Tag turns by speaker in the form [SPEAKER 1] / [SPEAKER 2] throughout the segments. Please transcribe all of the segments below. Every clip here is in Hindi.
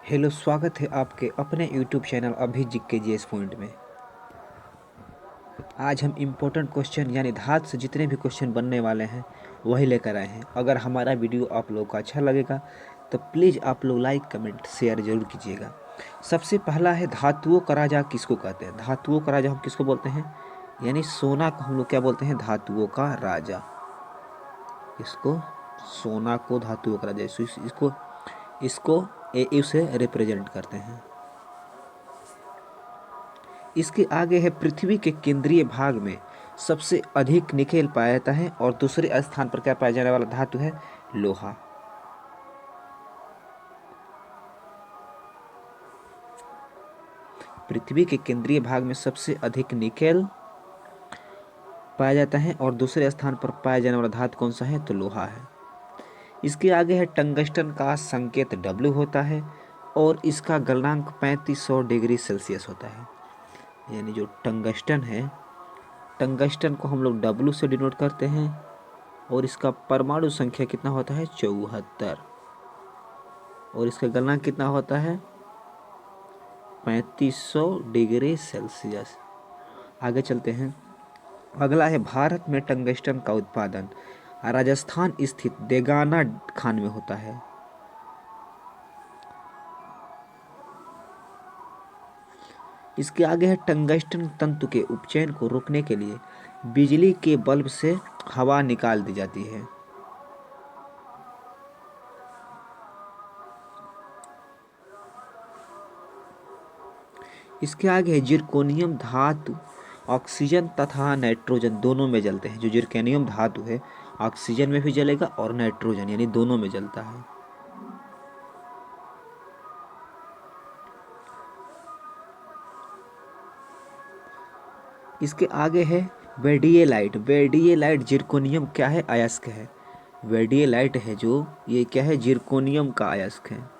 [SPEAKER 1] हेलो, स्वागत है आपके अपने यूट्यूब चैनल अभिजीत के जीएस पॉइंट में। आज हम इम्पोर्टेंट क्वेश्चन यानी धात से जितने भी क्वेश्चन बनने वाले हैं वही लेकर आए हैं। अगर हमारा वीडियो आप लोग को अच्छा लगेगा तो प्लीज़ आप लोग लाइक कमेंट शेयर जरूर कीजिएगा। सबसे पहला है धातुओं का राजा किसको कहते हैं। धातुओं का राजा हम किसको बोलते हैं, यानी सोना को हम लोग क्या बोलते हैं, धातुओं का राजा। इसको सोना को धातुओं का राजा, इसको इसको ए से रिप्रेजेंट करते हैं। इसके आगे है पृथ्वी के केंद्रीय भाग में सबसे अधिक निकेल पाया जाता है और दूसरे स्थान पर क्या पाया जाने वाला धातु है, लोहा। पृथ्वी के केंद्रीय भाग में सबसे अधिक निकेल पाया जाता है और दूसरे स्थान पर पाया जाने वाला धातु कौन सा है, तो लोहा है। इसके आगे है टंगस्टन का संकेत W होता है और इसका गलनांक 3500 डिग्री सेल्सियस होता है। यानी जो टंगस्टन है, टंगस्टन को हम लोग W से डिनोट करते हैं और इसका परमाणु संख्या कितना होता है, 74, और इसका गलनांक कितना होता है, 3500 डिग्री सेल्सियस। आगे चलते हैं। अगला है भारत में टंगस्टन का उत्पादन राजस्थान स्थित देगाना खान में होता है। इसके आगे है टंगस्टन तंतु के उपचयन को रोकने के लिए बिजली के बल्ब से हवा निकाल दी जाती है। इसके आगे है जिरकोनियम धातु ऑक्सीजन तथा नाइट्रोजन दोनों में जलते हैं। जो जिरकोनियम धातु है ऑक्सीजन में भी जलेगा और नाइट्रोजन यानी दोनों में जलता है। इसके आगे है वेडिएलाइट। वेडिएलाइट जिरकोनियम क्या है, अयस्क है। वेडिएलाइट है जो ये क्या है, जिरकोनियम का अयस्क है।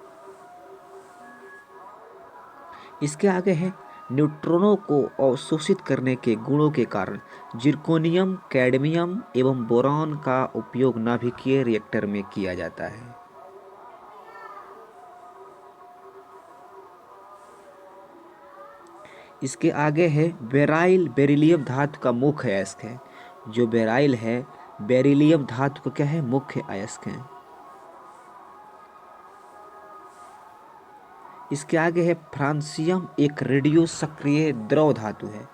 [SPEAKER 1] इसके आगे है न्यूट्रॉनों को अवशोषित करने के गुणों के कारण जिरकोनियम, कैडमियम एवं बोरॉन का उपयोग नाभिकीय रिएक्टर में किया जाता है। इसके आगे है बेराइल। बेरिलियम धातु का मुख्य अयस्क है। जो बेराइल है, बेरिलियम धातु का क्या है, मुख्य अयस्क है। इसके आगे है फ्रांसियम, एक रेडियो सक्रिय द्रव धातु है।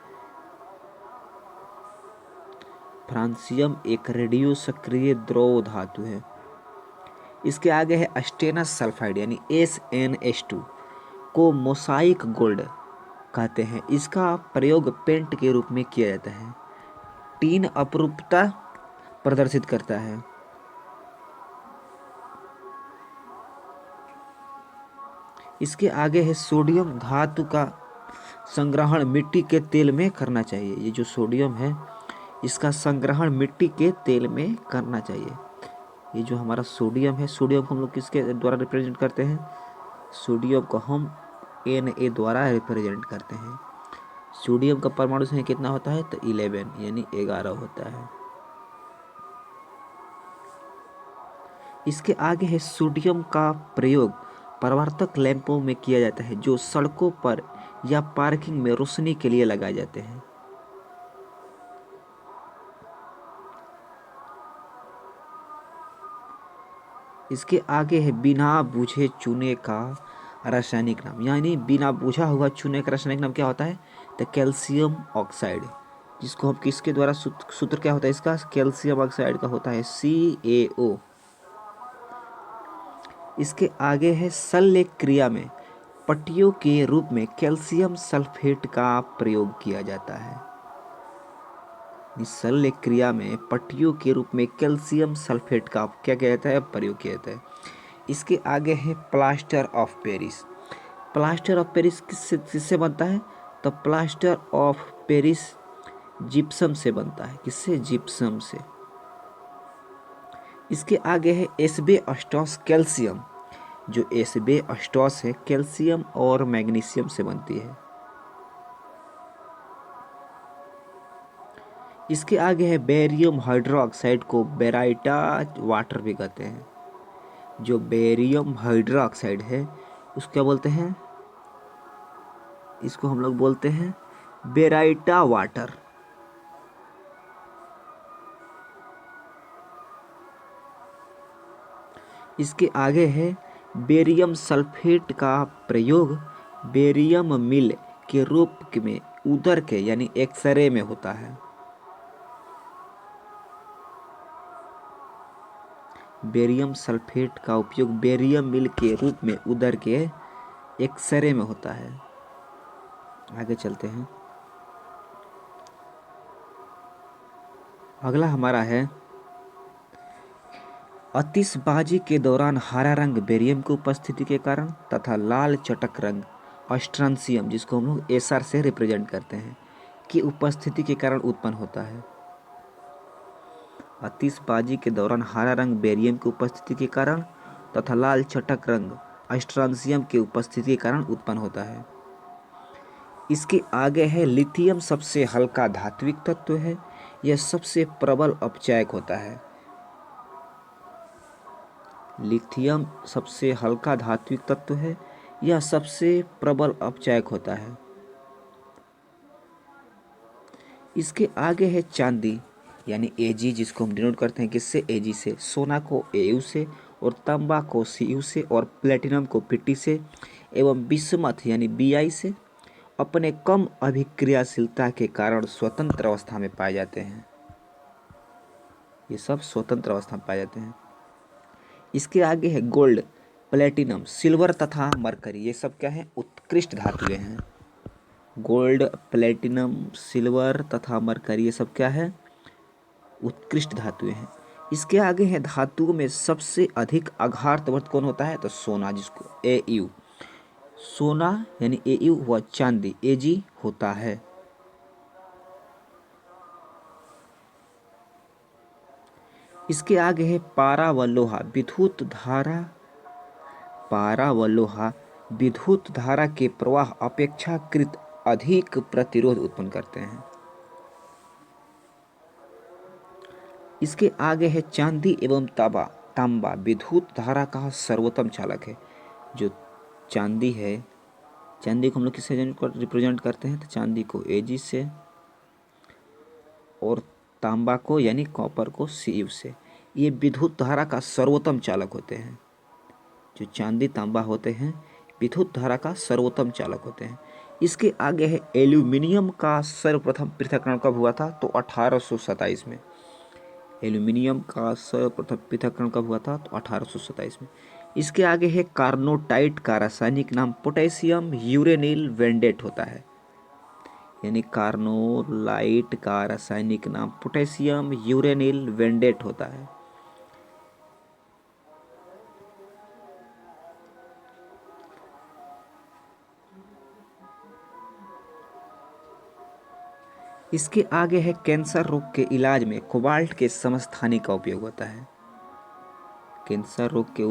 [SPEAKER 1] फ्रांसियम एक रेडियो सक्रिय द्रव धातु है। इसके आगे है अस्टेनस सल्फाइड यानी SnH2 को मोसाइक गोल्ड कहते हैं। इसका प्रयोग पेंट के रूप में किया जाता है। टीन अपरूपता प्रदर्शित करता है। इसके आगे है सोडियम धातु का संग्रहण मिट्टी के तेल में करना चाहिए। ये जो सोडियम है इसका संग्रहण मिट्टी के तेल में करना चाहिए। ये जो हमारा सोडियम है, सोडियम को हम लोग किसके द्वारा रिप्रेजेंट करते हैं, सोडियम को हम Na द्वारा रिप्रेजेंट करते हैं। सोडियम का परमाणु संख्या कितना होता है, तो 11 यानी 11 होता है। इसके आगे है सोडियम का प्रयोग परावर्तक लैंपों में किया जाता है जो सड़कों पर या पार्किंग में रोशनी के लिए लगाए जाते हैं। इसके आगे है बिना बूझे चूने का रासायनिक नाम, यानी बिना बूझा हुआ चूने का रासायनिक नाम क्या होता है, तो कैल्शियम ऑक्साइड। जिसको हम किसके द्वारा सूत्र क्या होता है इसका, कैल्शियम ऑक्साइड का होता है CaO। इसके आगे है शल्य क्रिया में पट्टियों के रूप में कैल्शियम सल्फेट का प्रयोग किया जाता है। शल्य क्रिया में पट्टियों के रूप में कैल्शियम सल्फेट का क्या किया जाता है, प्रयोग किया जाता है। इसके आगे है plaster of Paris. Plaster of Paris किससे बनता है, तो प्लास्टर ऑफ पेरिस जिप्सम से बनता है। किससे, जिप्सम से। इसके आगे है एस्बेस्टॉस कैल्शियम। जो एस्बेस्टॉस है कैल्शियम और मैग्नीशियम से बनती है। इसके आगे है बेरियम हाइड्रोक्साइड को बेराइटा वाटर भी कहते हैं। जो बेरियम हाइड्रोक्साइड है उसको क्या बोलते हैं, इसको हम लोग बोलते हैं बेराइटा वाटर। इसके आगे है बेरियम सल्फेट का प्रयोग बेरियम मिल के रूप में उदर के यानी एक्सरे में होता है। बेरियम सल्फेट का उपयोग बेरियम मिल के रूप में उदर के एक्सरे में होता है। आगे चलते हैं। अगला हमारा है आतिशबाजी के दौरान हरा रंग बेरियम की उपस्थिति के कारण तथा लाल चटक रंग स्ट्रॉन्शियम, जिसको हम लोग एसआर से रिप्रेजेंट करते हैं, की उपस्थिति के कारण उत्पन्न होता है। आतिशबाजी के दौरान हरा रंग बेरियम की उपस्थिति के कारण तथा लाल चटक रंग स्ट्रॉन्शियम की उपस्थिति के कारण उत्पन्न होता है। इसके आगे है लिथियम सबसे हल्का धात्विक तत्व है, यह सबसे प्रबल अपचयक होता है। लिथियम सबसे हल्का धात्विक तत्व है, यह सबसे प्रबल अपचयक होता है। इसके आगे है चांदी यानी एजी, जिसको हम डिनोट करते हैं किससे, एजी से, सोना को एयू से और तांबा को सीयू से और प्लेटिनम को पीटी से एवं बिस्मथ यानी बीआई से अपने कम अभिक्रियाशीलता के कारण स्वतंत्र अवस्था में पाए जाते हैं। ये सब स्वतंत्र अवस्था में पाए जाते हैं। इसके आगे है गोल्ड, प्लेटिनम, सिल्वर तथा मरकरी, ये सब क्या है, उत्कृष्ट धातुएं हैं। गोल्ड, प्लेटिनम, सिल्वर तथा मरकरी ये सब क्या है, उत्कृष्ट धातुएं हैं। इसके आगे है धातुओं में सबसे अधिक आघातवर्त कौन होता है, तो सोना, जिसको एयू, सोना यानी एयू व चांदी एजी होता है। इसके आगे है पारा व लोहा विद्युत धारा, पारा व लोहा विद्युत धारा के प्रवाह अपेक्षाकृत अधिक प्रतिरोध उत्पन्न करते हैं। इसके आगे है चांदी एवं तांबा, तांबा विद्युत धारा का सर्वोत्तम चालक है। जो चांदी है, चांदी को हम लोग किससे रिप्रेजेंट करते हैं, तो चांदी को एजी से और तांबा को यानी कॉपर को सीयू से। ये विद्युत धारा का सर्वोत्तम चालक होते हैं। जो चांदी तांबा होते हैं विद्युत धारा का सर्वोत्तम चालक होते हैं। इसके आगे है एल्यूमिनियम का सर्वप्रथम पृथक्करण कब हुआ था, तो 1827 में। एल्यूमिनियम का सर्वप्रथम पृथक्करण कब हुआ था, तो 1827 में। इसके आगे है कार्नोटाइट का रासायनिक नाम पोटेशियम यूरेनिल वेंडेट होता है, यानी कार्नोलाइट का रासायनिक नाम पोटेशियम यूरेनिल वेंडेट होता है। इसके आगे है कैंसर रोग के इलाज में कोबाल्ट के समस्थानी का उपयोग होता है। कैंसर रोग के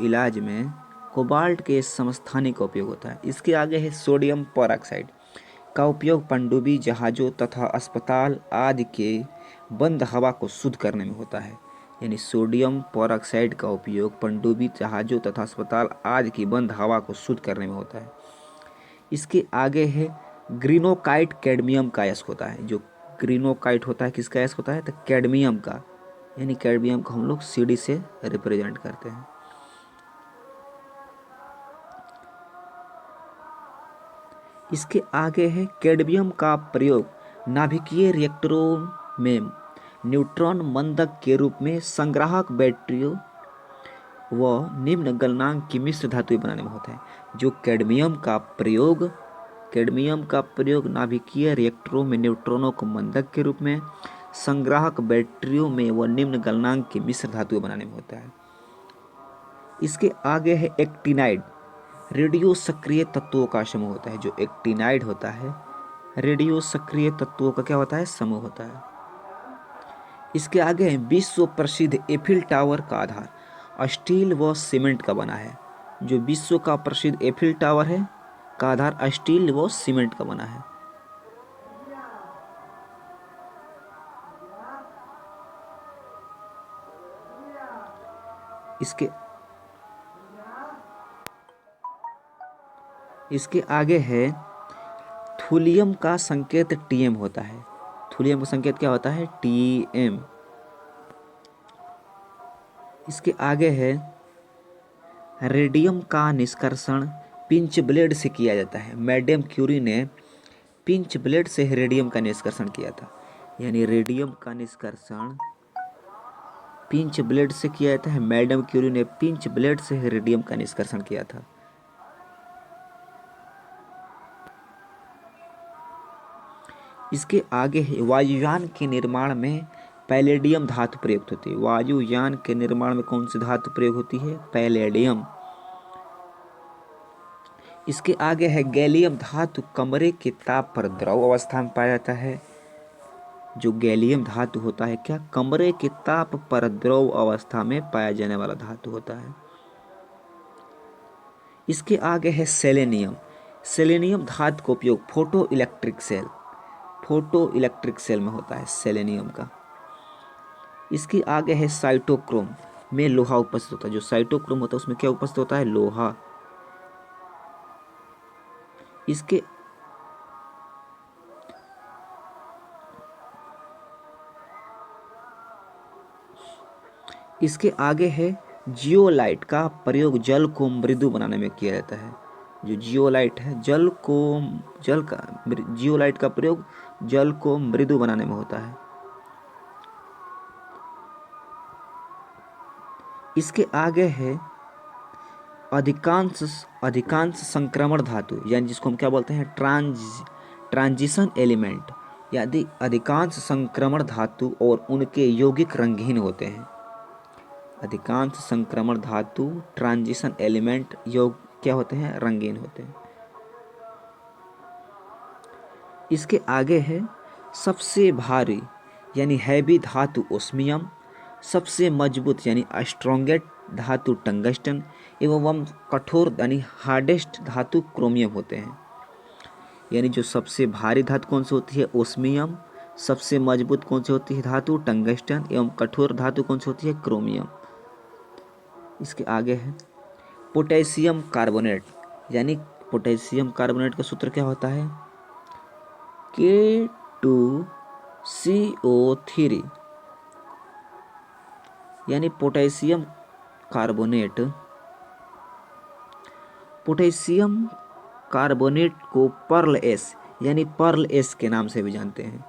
[SPEAKER 1] इलाज में कोबाल्ट के समस्थानी का उपयोग होता है। इसके आगे है सोडियम पेरोक्साइड का उपयोग पनडुब्बी जहाज़ों तथा अस्पताल आदि के बंद हवा को शुद्ध करने में होता है, यानी सोडियम पेरोक्साइड का उपयोग पनडुब्बी जहाज़ों तथा अस्पताल आदि की बंद हवा को शुद्ध करने में होता है। इसके आगे है ग्रीनोकाइट कैडमियम का अयस्क होता है। जो ग्रीनोकाइट होता है किसका अयस्क होता है, तो कैडमियम का, यानी कैडमियम को हम लोग सीडी से रिप्रेजेंट करते हैं। इसके आगे है कैडमियम का प्रयोग नाभिकीय रिएक्टरों में न्यूट्रॉन मंदक के रूप में संग्राहक बैटरियों व निम्न गलनांक की मिश्र धातुएं बनाने में होता है। जो कैडमियम का प्रयोग नाभिकीय रिएक्टरों में न्यूट्रॉनों को मंदक के रूप में संग्राहक बैटरियों में व निम्न गलनांक की मिश्र धातुएं बनाने में होता है। इसके आगे है एक्टिनाइड, रेडियो सक्रिय तत्वों का समूह होता है। जो एक्टिनाइड होता है रेडियो सक्रिय तत्वों का क्या होता है, समूह होता है। इसके आगे है विश्व प्रसिद्ध एफिल टावर का आधार स्टील व सीमेंट का बना है। जो विश्व का प्रसिद्ध एफिल टावर है का आधार स्टील व सीमेंट का बना है। इसके इसके आगे है थूलियम का संकेत Tm होता है। थूलियम का संकेत क्या होता है? Tm। इसके आगे है रेडियम का निष्कर्षण पिंच ब्लेड से किया जाता है। मैडम क्यूरी ने पिंच ब्लेड से रेडियम का निष्कर्षण किया था, यानी रेडियम का निष्कर्षण पिंच ब्लेड से किया जाता है। मैडम क्यूरी ने पिंच ब्लेड से रेडियम का निष्कर्षण किया था। इसके आगे है वायुयान के निर्माण में पैलेडियम धातु प्रयुक्त होती है। वायुयान के निर्माण में कौन सी धातु प्रयोग होती है? पैलेडियम। इसके आगे है गैलियम धातु कमरे के ताप पर द्रव अवस्था में पाया जाता है। जो गैलियम धातु होता है क्या? कमरे के ताप पर द्रव अवस्था में पाया जाने वाला धातु होता है। इसके आगे है सेलेनियम। सेलेनियम धातु का उपयोग फोटो इलेक्ट्रिक सेल में होता है सेलेनियम का। इसके आगे है साइटोक्रोम में लोहा उपस्थित होता है। जो साइटोक्रोम होता है उसमें क्या उपस्थित होता है? लोहा। इसके आगे है जियोलाइट का प्रयोग जल को मृदु बनाने में किया जाता है। जो जियोलाइट है जियोलाइट का प्रयोग जल को मृदु बनाने में होता है। इसके आगे है अधिकांश संक्रमण धातु, यानी जिसको हम क्या बोलते हैं? ट्रांजिशन एलिमेंट, यानी अधिकांश संक्रमण धातु और उनके यौगिक रंगहीन होते हैं। अधिकांश संक्रमण धातु ट्रांजिशन एलिमेंट क्या होते हैं? रंगीन होते हैं। इसके आगे है सबसे भारी यानी हैवी धातु ओस्मियम, सबसे मजबूत यानी स्ट्रॉन्गेस्ट धातु टंगस्टन एवं कठोर यानी हार्डेस्ट धातु क्रोमियम होते हैं। यानी जो सबसे भारी धातु कौन सी होती है? ओस्मियम। सबसे मजबूत कौन सी होती है धातु? टंगस्टन। एवं कठोर धातु कौन सी होती है? क्रोमियम। इसके आगे है पोटेशियम कार्बोनेट, यानी पोटेशियम कार्बोनेट का सूत्र क्या होता है? K2CO3, यानी पोटेशियम कार्बोनेट को पर्ल एस यानी पर्ल एस के नाम से भी जानते हैं।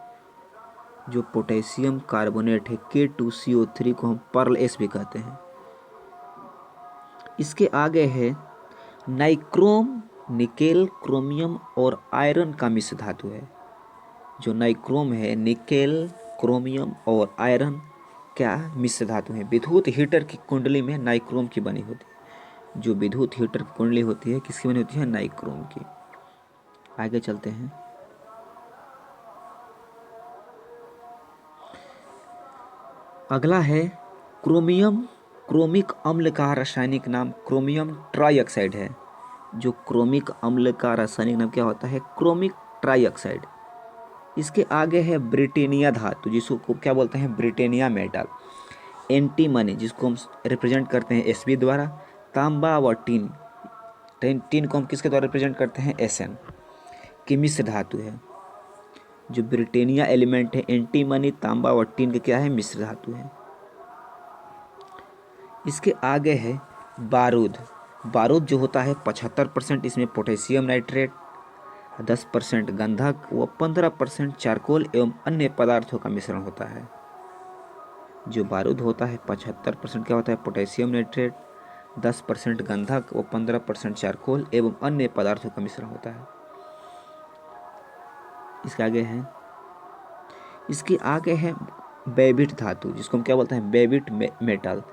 [SPEAKER 1] जो पोटेशियम कार्बोनेट है K2CO3 को हम पर्ल एस भी कहते हैं। इसके आगे है नाइक्रोम, निकेल, क्रोमियम और आयरन का मिश्र धातु है। जो नाइक्रोम है, निकेल, क्रोमियम और आयरन क्या मिश्र धातु है। विद्युत हीटर की कुंडली में नाइक्रोम की बनी होती है। जो विद्युत हीटर की कुंडली होती है किसकी बनी होती है? नाइक्रोम की। आगे चलते हैं। अगला है क्रोमियम। क्रोमिक अम्ल का रासायनिक नाम क्रोमियम ट्राइऑक्साइड है। जो क्रोमिक अम्ल का रासायनिक नाम क्या होता है? Chromic trioxide. इसके आगे है ब्रिटेनिया धातु, जिसको क्या बोलते हैं? ब्रिटेनिया मेटल। एंटीमनी, जिसको हम रिप्रेजेंट करते हैं Sb द्वारा। तांबा व टीन को हम किसके द्वारा रिप्रेजेंट करते हैं? Sn की मिश्र धातु है। जो ब्रिटेनिया एलिमेंट है, एंटीमनी, तांबा व टीन के क्या है? मिश्र धातु है। इसके आगे है बारूद। बारूद जो होता है 75% इसमें पोटेशियम नाइट्रेट, 10% गंधक व 15% चारकोल एवं अन्य पदार्थों का मिश्रण होता है। जो बारूद होता है 75% क्या होता है? पोटेशियम नाइट्रेट, 10% गंधक व 15% चारकोल एवं अन्य पदार्थों का मिश्रण होता है। इसके आगे है बेबिट धातु, जिसको हम क्या बोलते हैं? Babbitt metal.